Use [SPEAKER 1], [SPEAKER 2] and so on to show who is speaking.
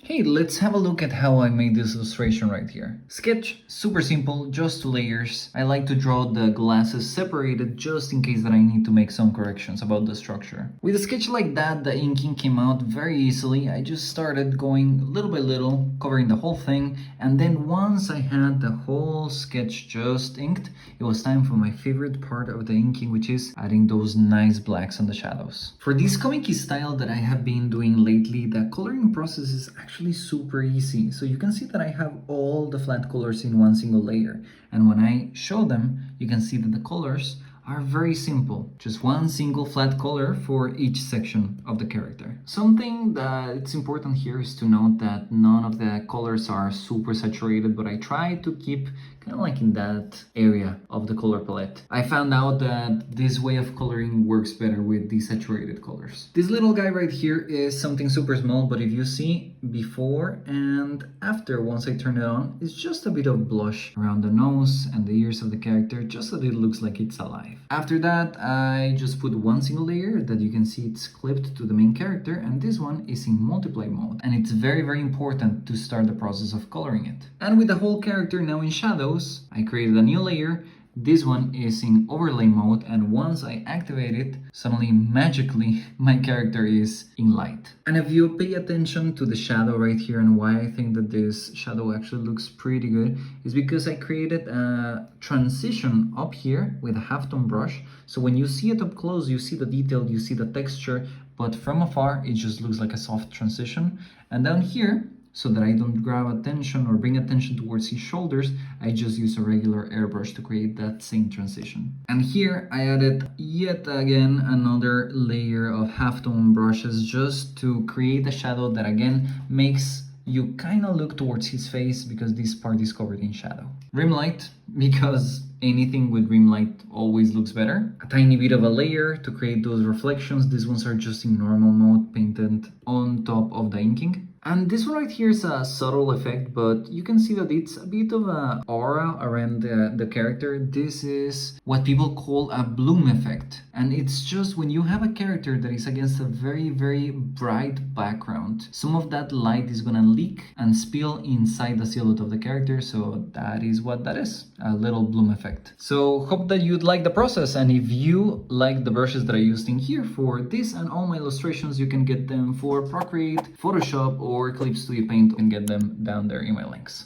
[SPEAKER 1] Hey, let's have a look at how I made this illustration right here. Sketch, super simple, just two layers. I like to draw the glasses separated just in case that I need to make some corrections about the structure. With a sketch like that, the inking came out very easily. I just started going little by little, covering the whole thing, and then once I had the whole sketch just inked, it was time for my favorite part of the inking, which is adding those nice blacks on the shadows. For this comic style that I have been doing lately, the coloring process is actually super easy. So you can see that I have all the flat colors in one single layer, and when I show them you can see that the colors are very simple, just one single flat color for each section of the character. Something that it's important here is to note that none of the colors are super saturated, but I try to keep kind of like in that area of the color palette. I found out that this way of coloring works better with desaturated colors. This little guy right here is something super small, but if you see before and after, once I turn it on, it's just a bit of blush around the nose and the ears of the character, just so that it looks like it's alive. After that, I just put one single layer that you can see it's clipped to the main character, and this one is in multiply mode, and it's very important to start the process of coloring it. And with the whole character now in shadows, I created a new layer. This one is in overlay mode, and once I activate it, suddenly magically my character is in light. And if you pay attention to the shadow right here, and why I think that this shadow actually looks pretty good, is because I created a transition up here with a halftone brush. So when you see it up close, you see the detail, you see the texture, but from afar it just looks like a soft transition. And down here, so that I don't grab attention or bring attention towards his shoulders, I just use a regular airbrush to create that same transition. And here I added yet again another layer of halftone brushes just to create a shadow that again makes you kind of look towards his face, because this part is covered in shadow. Rim light, because anything with rim light always looks better. A tiny bit of a layer to create those reflections. These ones are just in normal mode, painted on top of the inking. And this one right here is a subtle effect, but you can see that it's a bit of an aura around the character. This is what people call a bloom effect. And it's just when you have a character that is against a very bright background, some of that light is gonna leak and spill inside the silhouette of the character. So that is what that is, a little bloom effect. So hope that you'd like the process. And if you like the brushes that I used in here for this and all my illustrations, you can get them for Procreate, Photoshop, or Clip Studio Paint, and get them down there in my links.